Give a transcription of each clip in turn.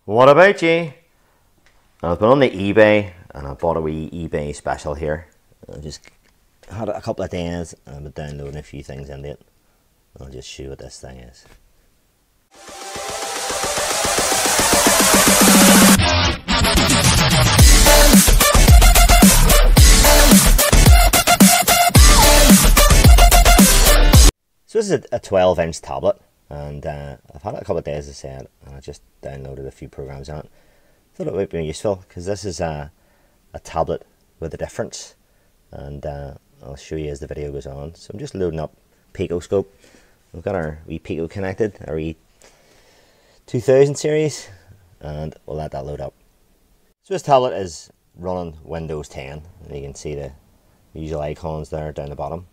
What about you? I've been on the eBay and I bought a wee eBay special here. I just had a couple of days and I've been downloading a few things into it. I'll just show you what this thing is. So this is a 12-inch tablet, and I've had it a couple of days, as I said, and I just downloaded a few programs on it. Thought it might be useful because this is a tablet with a difference, and I'll show you as the video goes on. So I'm just loading up Pico scope. We've got our wee Pico connected, our wee 2000 series, and we'll let that load up. So this tablet is running Windows 10, and you can see the usual icons there down the bottom.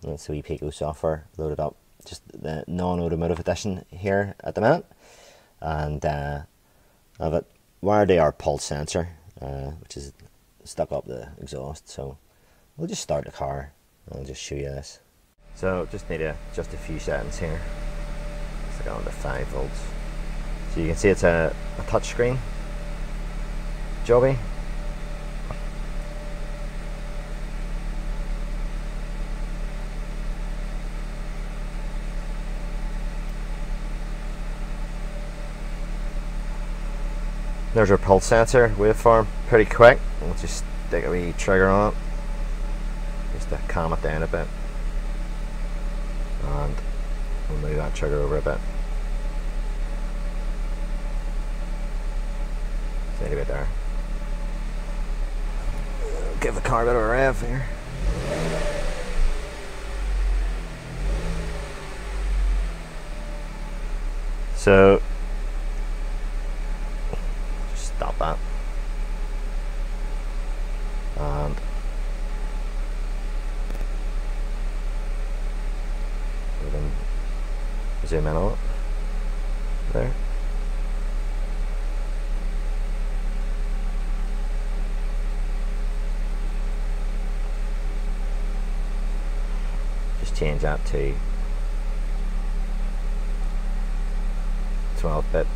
And that's the wee Pico software loaded up. Just the non-automotive edition here at the minute, and I have it wired to our pulse sensor, which is stuck up the exhaust. So we'll just start the car and I'll just show you this. So just need to adjust a few settings here. Stick it on to 5 volts. So you can see it's a touch screen jobby. There's our pulse sensor waveform, pretty quick. We'll just stick a wee trigger on it, just to calm it down a bit. And we'll move that trigger over a bit. Just a bit there. Give the car a bit of a rev here. So stop that, and we can zoom in on it there. Just change that to 12-bit.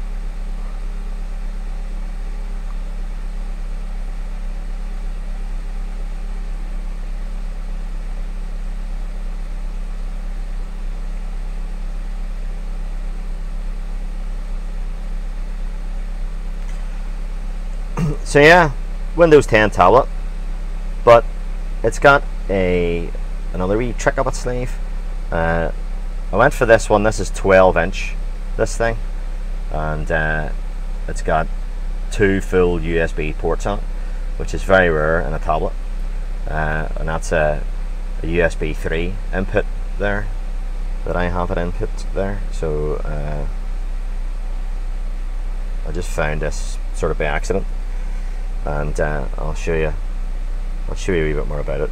So yeah, Windows 10 tablet, but it's got another wee trick up its sleeve. I went for this one. This is 12-inch, this thing, and it's got 2 full USB ports on it, which is very rare in a tablet. And that's a USB 3 input there that I have it input there. So I just found this sort of by accident. And I'll show you a wee bit more about it.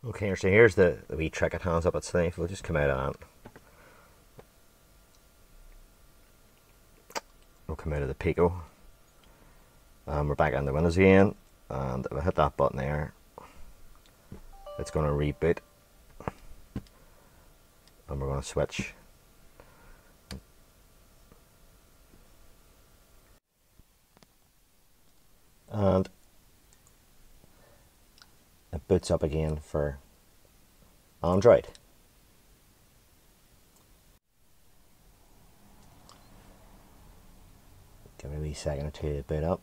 Okay, so here's the wee trick it has up its sleeve. We'll just come out of that. We'll come out of the Pico. We're back on the Windows again, and if I hit that button there, it's going to reboot, and we're going to switch. And it boots up again for Android. Give it a wee second or two to boot up.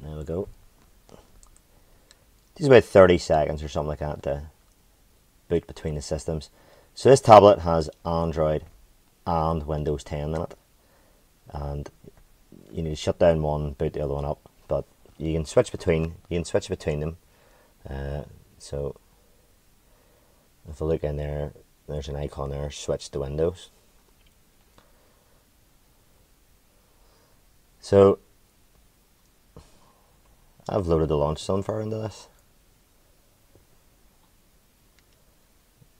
There we go. Just about 30 seconds or something like that to boot between the systems. So this tablet has Android and Windows 10 in it, and you need to shut down one, boot the other one up, but you can switch between them. So if I look in there, there's an icon there, switch to Windows. So I've loaded the launch software into this,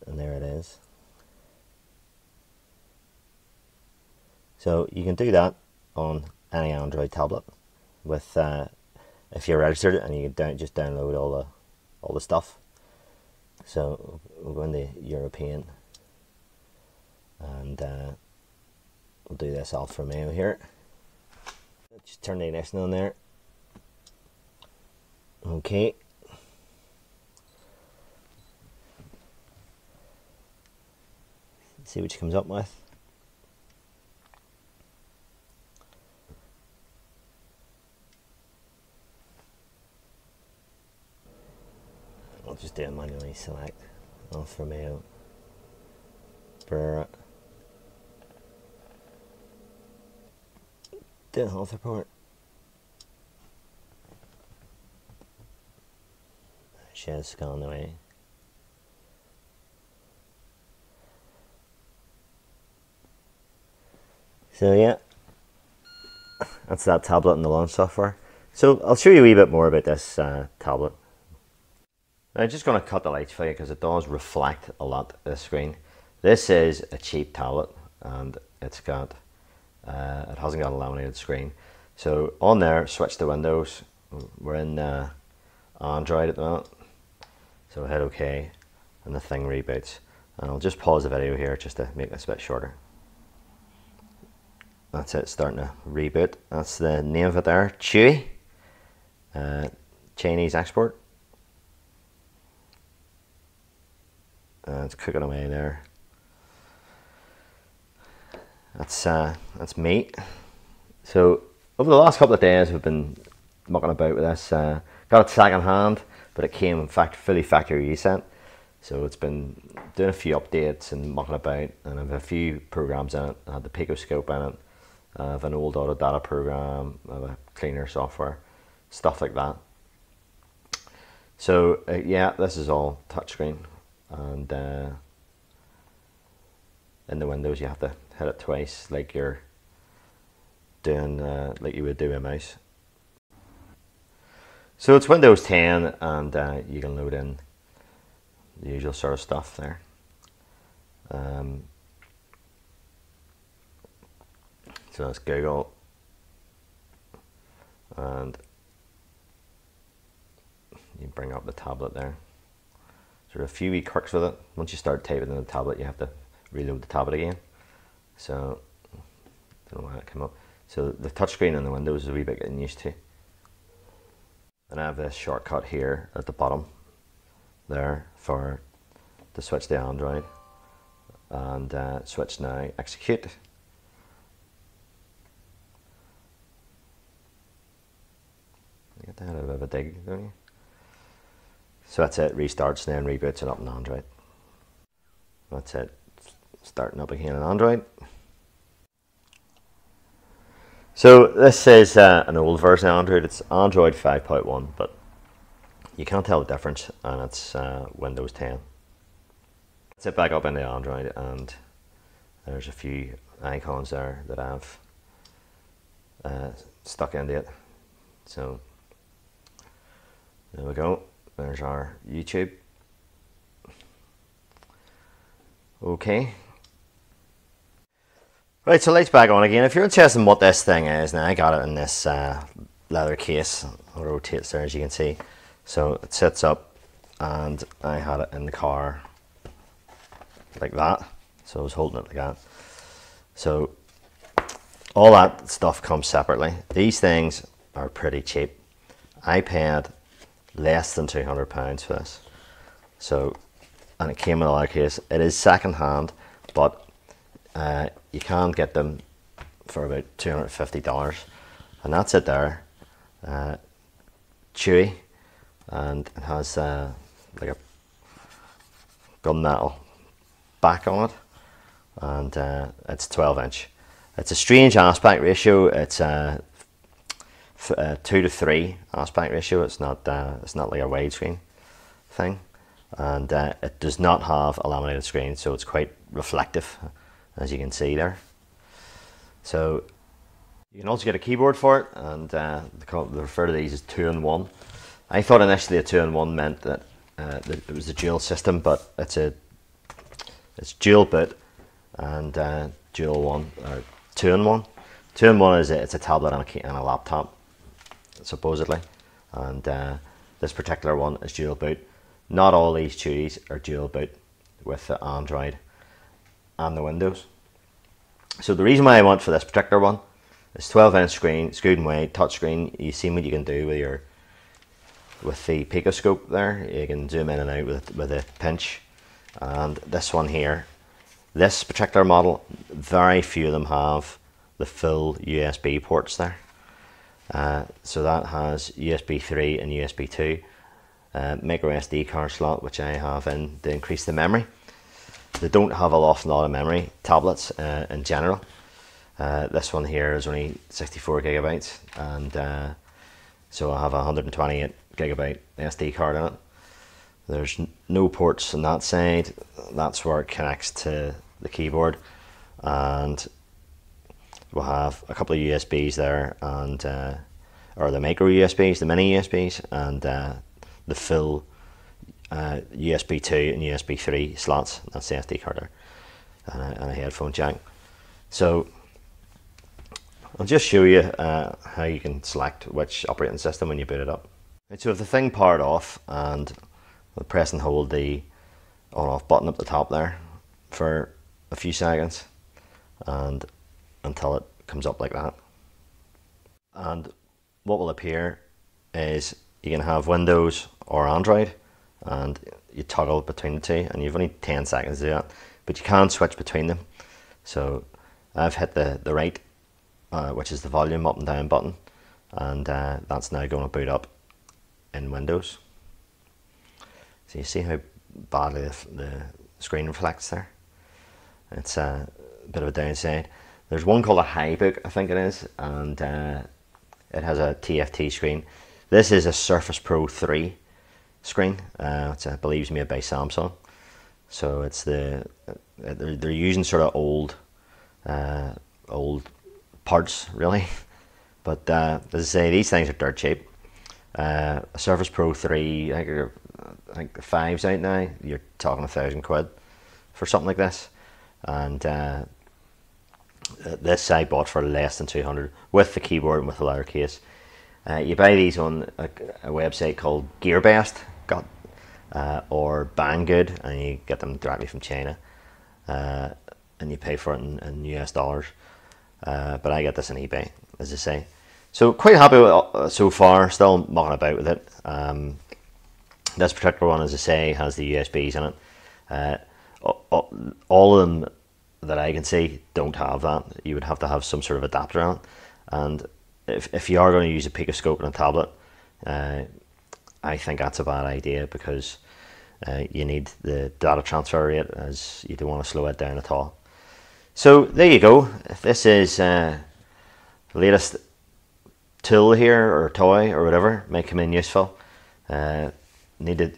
and there it is. So you can do that on any Android tablet with if you're registered, and you can just download all the stuff. So we'll go into European, and We'll do this Alfa Romeo here. Just turn the ignition on there. Okay. See what she comes up with. I'll just do a manually select Alfa Romeo. Brr. Do a health report. She has gone away. So yeah, that's that tablet and the launch software. So I'll show you a wee bit more about this tablet. I'm just going to cut the lights for you because it does reflect a lot this screen. This is a cheap tablet and it's got it hasn't got a laminated screen. So on there, switch to Windows. We're in Android at the moment. So hit OK and the thing reboots. And I'll just pause the video here just to make this a bit shorter. That's it, starting to reboot. That's the name of it there, Chuwi. Chinese export. It's cooking away there. That's me. So over the last couple of days we've been mucking about with this. Got it second hand, but it came in fact fully factory reset. So it's been doing a few updates and mucking about, and I have a few programs in it. I had the Pico scope in it. I have an old auto data program. I have a cleaner software, stuff like that. So yeah, this is all touchscreen, and in the Windows you have to hit it twice, like you're doing like you would do a mouse. So it's Windows 10, and you can load in the usual sort of stuff there. So that's Google, and you bring up the tablet there. Sort of a few wee quirks with it. Once you start typing in the tablet, you have to reload the tablet again. So don't know why that came up. So the touchscreen in the Windows is a wee bit getting used to. And I have this shortcut here at the bottom there for to switch to Android, and switch now, execute. You get that a bit of a dig, don't you? So that's it, restarts and then reboots it up in Android. That's it, starting up again in Android. So this is an old version of Android. It's Android 5.1, but you can't tell the difference, and it's Windows 10. Let's sit back up into Android, and there's a few icons there that I've stuck into it. So there we go. There's our YouTube. Okay. Right, so lights back on again. If you're interested in what this thing is, now I got it in this leather case. It rotates there, as you can see. So it sits up, and I had it in the car like that. So I was holding it like that. So all that stuff comes separately. These things are pretty cheap. I paid less than £200 for this. So, and it came in a leather case. It is second hand, but you can get them for about $250, and that's it there. Chuwi, and it has like a gunmetal back on it, and it's 12-inch. It's a strange aspect ratio. It's 2 to 3 aspect ratio. It's not like a widescreen thing, and it does not have a laminated screen, so it's quite reflective, as you can see there. So you can also get a keyboard for it, and they refer to these as 2-in-1. I thought initially a 2-in-1 meant that it was a dual system, but it's dual boot and dual one, or 2-in-1. 2-in-1 is it's a tablet and a laptop, supposedly, and this particular one is dual boot. Not all these Chuwis are dual boot with the Android and the Windows. So the reason why I went for this particular one is 12-inch screen, it's good and wide, touch screen. You see what you can do with the Pico scope there. You can zoom in and out with a pinch. And this one here, this particular model, very few of them have the full USB ports there. So that has USB 3 and USB 2, micro SD card slot, which I have in to increase the memory. They don't have an awful lot of memory, tablets in general. This one here is only 64 gigabytes, and so I have a 128 gigabyte SD card in it. There's no ports on that side. That's where it connects to the keyboard, and we'll have a couple of USBs there, and or the micro USBs, the mini USBs, and the full USB 2 and USB 3 slots. That's the SD card there, and a headphone jack. So I'll just show you how you can select which operating system when you boot it up. Right, so if the thing powered off, and we'll press and hold the on-off button up the top there for a few seconds, and until it comes up like that. And what will appear is you can have Windows or Android, and you toggle between the two, and you've only 10 seconds to do that, but you can switch between them. So I've hit the right, which is the volume up and down button, and that's now going to boot up in Windows. So you see how badly the screen reflects there. It's a bit of a downside. There's one called a Highbook, I think it is, and it has a TFT screen. This is a Surface Pro 3 screen, which I believe is made by Samsung. So it's they're using sort of old parts really, but as I say, these things are dirt cheap. A Surface Pro 3, I think the 5's out now. You're talking £1,000 for something like this, and this I bought for less than 200 with the keyboard and with the leather case. You buy these on a website called GearBest, or Banggood, and you get them directly from China, and you pay for it in US dollars. But I get this on eBay, as I say. So quite happy with it so far, still mucking about with it. This particular one, as I say, has the USBs in it. All of them that I can see don't have that. You would have to have some sort of adapter on it. And if you are going to use a Picoscope on a tablet, I think that's a bad idea, because you need the data transfer rate, as you don't want to slow it down at all. So there you go. This is the latest tool here, or toy, or whatever, might come in useful. Need to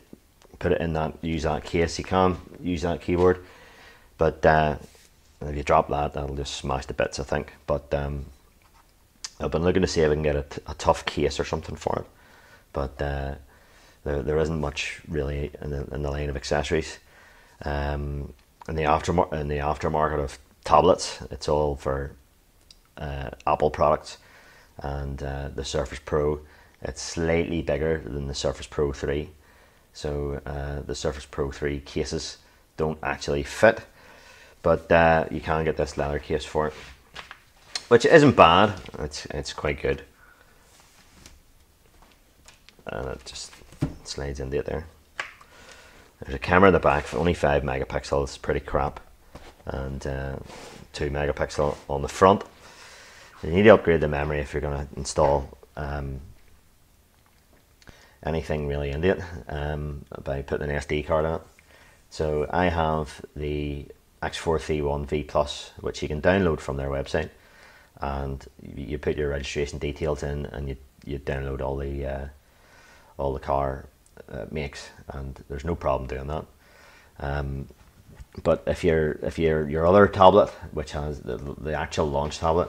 put it in that, use that case. You can use that keyboard, but if you drop that, that'll just smash to bits, I think. But I've been looking to see if I can get a tough case or something for it, but there isn't much really in the line of accessories. In the aftermarket of tablets, it's all for Apple products, and the Surface Pro, it's slightly bigger than the Surface Pro 3. So the Surface Pro 3 cases don't actually fit, but you can get this leather case for it, which isn't bad. It's quite good, and it just slides into it there. There's a camera in the back, only 5 megapixels, pretty crap, and 2 megapixel on the front. You need to upgrade the memory if you're going to install anything really into it, by putting an SD card on it. So I have the X431V Plus, which you can download from their website, and you put your registration details in, and you download all the car makes, and there's no problem doing that. But if your other tablet, which has the actual launch tablet,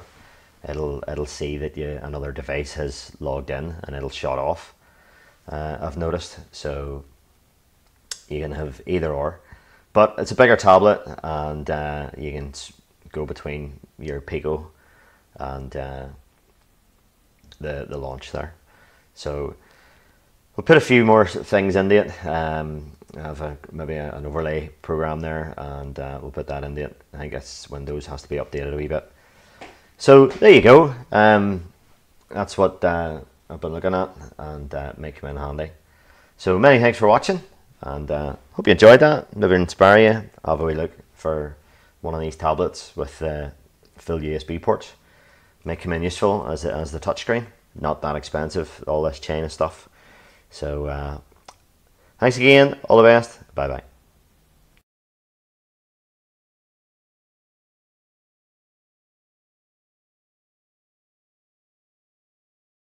it'll see that another device has logged in, and it'll shut off. I've noticed, so you can have either or, but it's a bigger tablet, and you can go between your Pico and the launch there. So we'll put a few more things into it. I have maybe an overlay program there, and we'll put that into it. I think that's Windows has to be updated a wee bit. So there you go. That's what I've been looking at, and may come in handy. So many thanks for watching, and hope you enjoyed that. Maybe inspire you. Have a wee look for one of these tablets with full USB ports. May come in useful as the touchscreen. Not that expensive, all this chain and stuff. So thanks again, all the best, bye bye.